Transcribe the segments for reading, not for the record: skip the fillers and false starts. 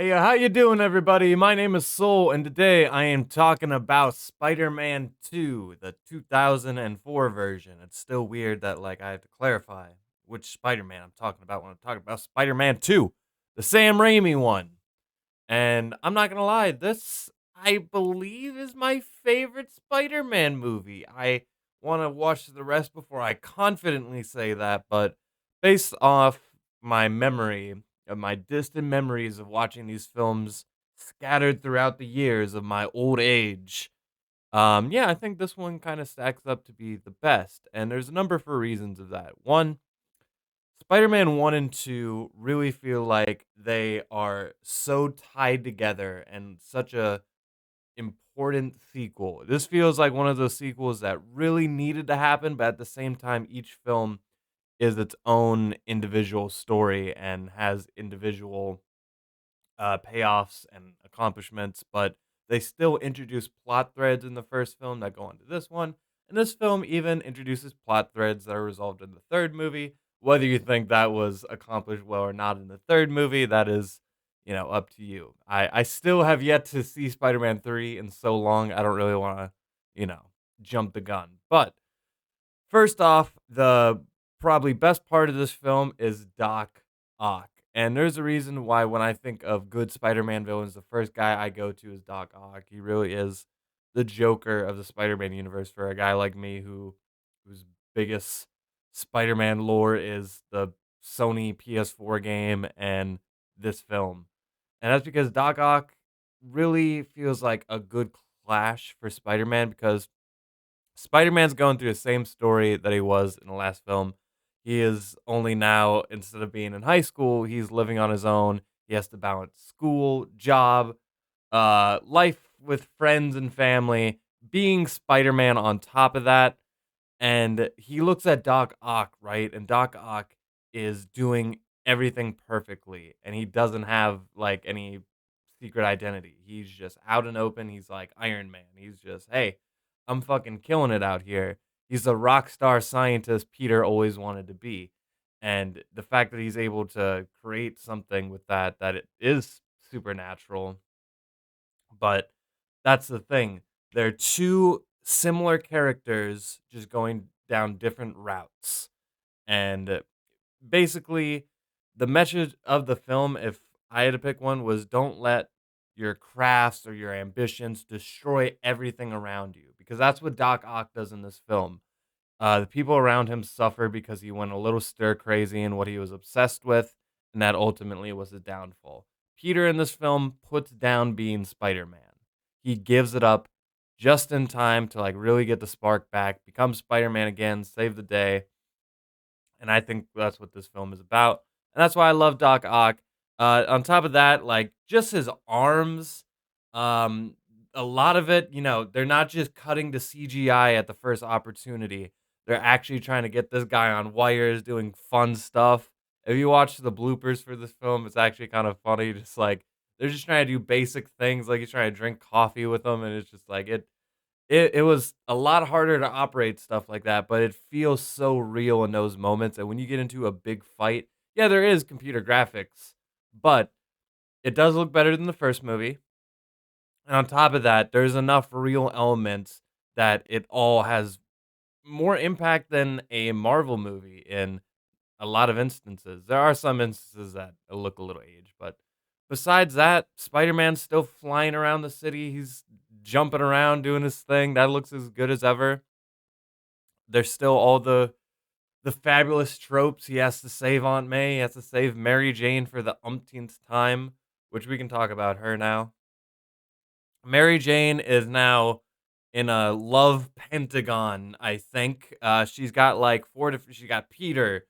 Hey, how you doing, everybody? My name is Soul, and today I am talking about Spider-Man 2, the 2004 version. It's still weird that I have to clarify which Spider-Man I'm talking about when I'm talking about Spider-Man 2, the Sam Raimi one. And I'm not gonna lie, this I believe is my favorite Spider-Man movie. I want to watch the rest before I confidently say that, but based off my memory of my distant memories of watching these films scattered throughout the years of my old age, yeah, I think this one kind of stacks up to be the best. And there's a number for reasons of that. One, Spider-Man 1 and 2 really feel like they are so tied together and such a important sequel. This feels like one of those sequels that really needed to happen, but at the same time, each film is its own individual story and has individual payoffs and accomplishments, but they still introduce plot threads in the first film that go into this one. And this film even introduces plot threads that are resolved in the third movie. Whether you think that was accomplished well or not in the third movie, that is, up to you. I still have yet to see Spider Man 3 in so long. I don't really want to, jump the gun. But first off, the probably best part of this film is Doc Ock. And there's a reason why when I think of good Spider-Man villains, the first guy I go to is Doc Ock. He really is the Joker of the Spider-Man universe for a guy like me whose biggest Spider-Man lore is the Sony PS4 game and this film. And that's because Doc Ock really feels like a good clash for Spider-Man because Spider-Man's going through the same story that he was in the last film. He is only now, instead of being in high school, he's living on his own. He has to balance school, job, life with friends and family, being Spider-Man on top of that. And he looks at Doc Ock, right? And Doc Ock is doing everything perfectly. And he doesn't have any secret identity. He's just out and open. He's like Iron Man. He's just, hey, I'm fucking killing it out here. He's the rock star scientist Peter always wanted to be. And the fact that he's able to create something with that it is supernatural. But that's the thing. They're two similar characters just going down different routes. And basically, the message of the film, if I had to pick one, was don't let your crafts or your ambitions destroy everything around you. Because that's what Doc Ock does in this film. The people around him suffer because he went a little stir crazy in what he was obsessed with, and that ultimately was his downfall. Peter in this film puts down being Spider Man. He gives it up just in time to really get the spark back, become Spider Man again, save the day. And I think that's what this film is about. And that's why I love Doc Ock. On top of that, just his arms, um, a lot of it, they're not just cutting to CGI at the first opportunity. They're actually trying to get this guy on wires doing fun stuff. If you watch the bloopers for this film, it's actually kind of funny. Just they're just trying to do basic things, like he's trying to drink coffee with them, and it's just it was a lot harder to operate stuff like that, but it feels so real in those moments, and when you get into a big fight, yeah, there is computer graphics, but it does look better than the first movie, and on top of that, there's enough real elements that it all has more impact than a Marvel movie in a lot of instances. There are some instances that look a little aged, but besides that, Spider-Man's still flying around the city. He's jumping around doing his thing. That looks as good as ever. There's still all the fabulous tropes. He has to save Aunt May. He has to save Mary Jane for the umpteenth time, which we can talk about her now. Mary Jane is now in a love pentagon, I think. She's got four different. She got Peter.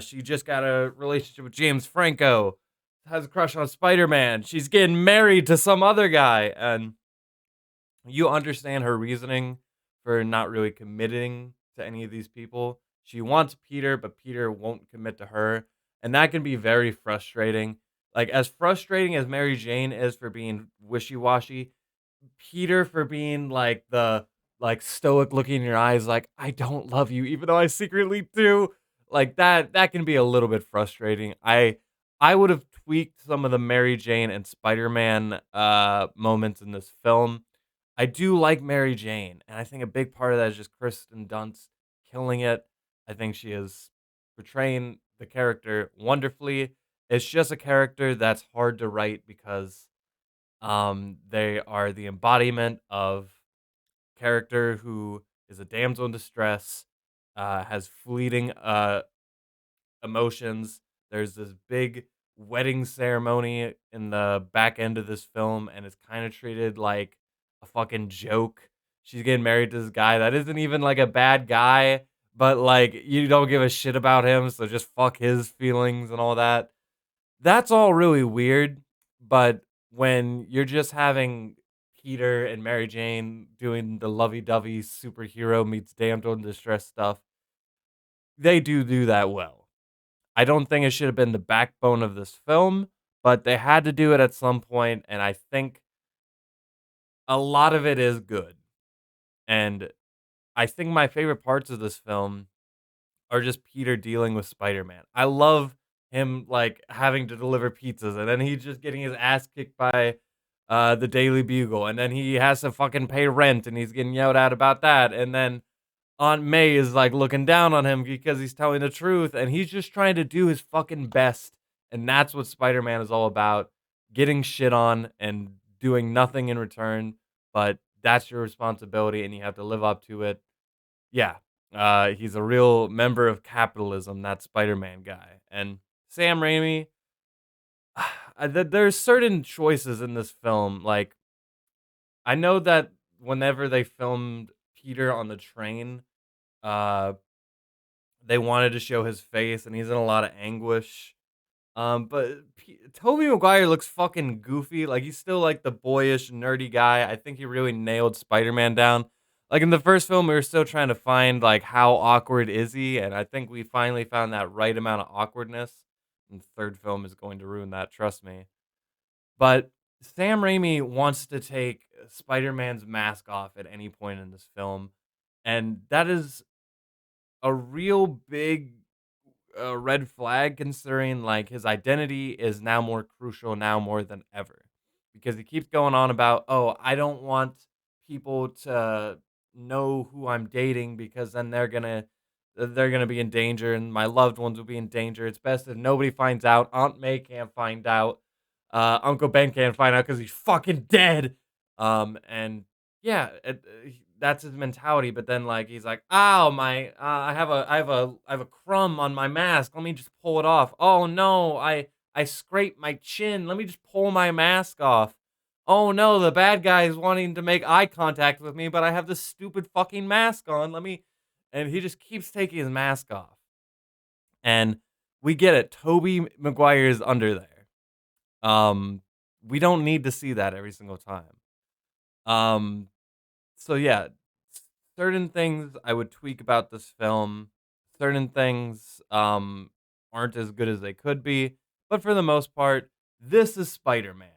She just got a relationship with James Franco. Has a crush on Spider Man. She's getting married to some other guy, and you understand her reasoning for not really committing to any of these people. She wants Peter, but Peter won't commit to her, and that can be very frustrating. As frustrating as Mary Jane is for being wishy washy, Peter for being the stoic look in your eyes, I don't love you, even though I secretly do. That can be a little bit frustrating. I would have tweaked some of the Mary Jane and Spider-Man moments in this film. I do like Mary Jane, and I think a big part of that is just Kirsten Dunst killing it. I think she is portraying the character wonderfully. It's just a character that's hard to write because they are the embodiment of character who is a damsel in distress, has fleeting emotions. There's this big wedding ceremony in the back end of this film, and it's kind of treated like a fucking joke. She's getting married to this guy that isn't even like a bad guy, but like you don't give a shit about him, so just fuck his feelings and all that. That's all really weird, but when you're just having Peter and Mary Jane doing the lovey-dovey superhero meets damsel in distress stuff, they do that well. I don't think it should have been the backbone of this film, but they had to do it at some point, and I think a lot of it is good. And I think my favorite parts of this film are just Peter dealing with Spider-Man. I love him like having to deliver pizzas, and then he's just getting his ass kicked by the Daily Bugle, and then he has to fucking pay rent, and he's getting yelled at about that, and then Aunt May is like looking down on him because he's telling the truth, and he's just trying to do his fucking best, and that's what Spider-Man is all about: getting shit on and doing nothing in return. But that's your responsibility, and you have to live up to it. Yeah, he's a real member of capitalism, that Spider-Man guy. And Sam Raimi, there's certain choices in this film. Like, I know that whenever they filmed Peter on the train, uh, they wanted to show his face, and he's in a lot of anguish. But Toby Maguire looks fucking goofy. Like he's still like the boyish, nerdy guy. I think he really nailed Spider-Man down. Like in the first film, we were still trying to find like how awkward is he, and I think we finally found that right amount of awkwardness. And the third film is going to ruin that, trust me. But Sam Raimi wants to take Spider-Man's mask off at any point in this film, and that is a real big red flag considering like his identity is now more crucial now more than ever because he keeps going on about, oh, I don't want people to know who I'm dating because then they're gonna be in danger and my loved ones will be in danger. It's best if nobody finds out. Aunt May can't find out. Uncle Ben can't find out because he's fucking dead. And yeah, that's his mentality. But then, like, he's like, "Ow, I have a crumb on my mask. Let me just pull it off. Oh no, I scraped my chin. Let me just pull my mask off. Oh no, the bad guy is wanting to make eye contact with me, but I have this stupid fucking mask on. Let me." And he just keeps taking his mask off. And we get it. Toby Maguire is under there. We don't need to see that every single time. Um, so yeah, certain things I would tweak about this film. Certain things aren't as good as they could be, but for the most part, this is Spider-Man.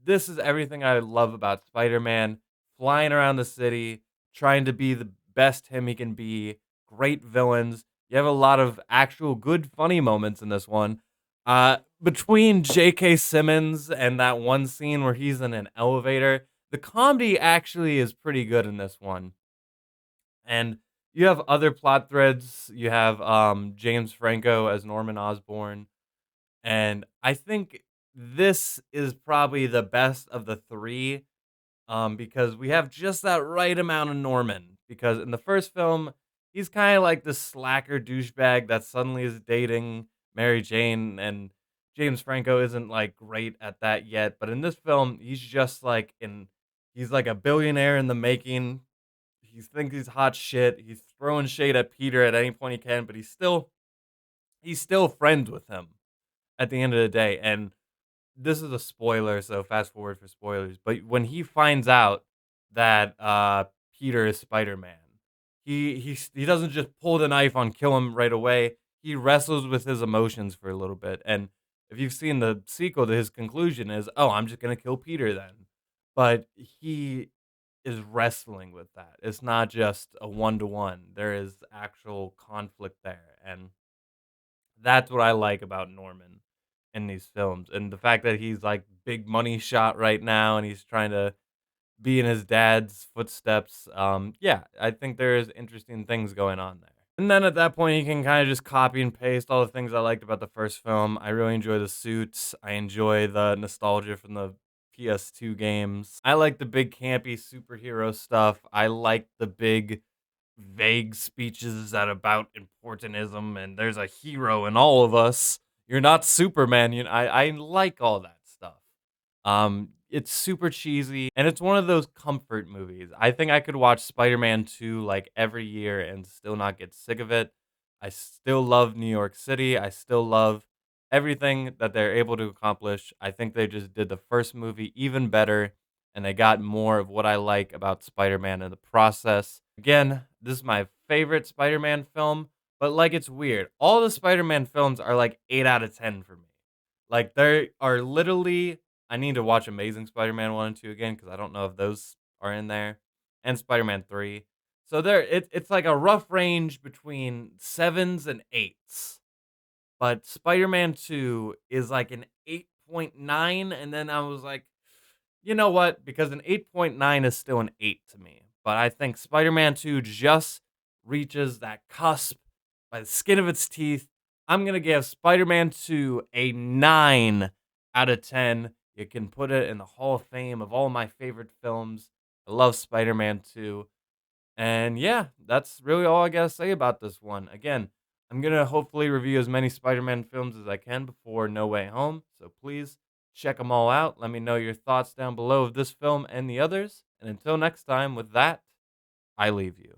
This is everything I love about Spider-Man, flying around the city, trying to be the best him he can be. Great villains. You have a lot of actual good funny moments in this one. Between J.K. Simmons and that one scene where he's in an elevator, the comedy actually is pretty good in this one. And you have other plot threads. You have James Franco as Norman Osborn. And I think this is probably the best of the three because we have just that right amount of Norman. Because in the first film, he's kind of like this slacker douchebag that suddenly is dating Mary Jane, and James Franco isn't like great at that yet. But in this film, he's just like he's like a billionaire in the making. He thinks he's hot shit. He's throwing shade at Peter at any point he can, but he's still friends with him at the end of the day. And this is a spoiler, so fast forward for spoilers. But when he finds out that Peter is Spider-Man, he doesn't just pull the knife on kill him right away. He wrestles with his emotions for a little bit. And if you've seen the sequel, to his conclusion is, "Oh, I'm just gonna kill Peter then." But he is wrestling with that. It's not just a one-to-one. There is actual conflict there, and that's what I like about Norman. in these films, and the fact that he's, like, big money shot right now and he's trying to be in his dad's footsteps, yeah, I think there is interesting things going on there. And then at that point, you can kinda just copy and paste all the things I liked about the first film. I really enjoy the suits. I enjoy the nostalgia from the PS2 games. I like the big campy superhero stuff. I like the big vague speeches that about importantism and there's a hero in all of us. You're not Superman. I like all that stuff. It's super cheesy and it's one of those comfort movies. I think I could watch Spider-Man 2 like every year and still not get sick of it. I still love New York City. I still love everything that they're able to accomplish. I think they just did the first movie even better and they got more of what I like about Spider-Man in the process. Again, this is my favorite Spider-Man film, but like it's weird. All the Spider-Man films are like 8 out of 10 for me. Like they are literally I need to watch Amazing Spider-Man 1 and 2 again because I don't know if those are in there, and Spider-Man 3. So it's like a rough range between 7s and 8s. But Spider-Man 2 is like an 8.9, and then I was like, you know what? Because an 8.9 is still an 8 to me. But I think Spider-Man 2 just reaches that cusp by the skin of its teeth. I'm going to give Spider-Man 2 a 9 out of 10. You can put it in the Hall of Fame of all my favorite films. I love Spider-Man 2. And yeah, that's really all I gotta say about this one. Again, I'm gonna hopefully review as many Spider-Man films as I can before No Way Home. So please check them all out. Let me know your thoughts down below of this film and the others. And until next time, with that, I leave you.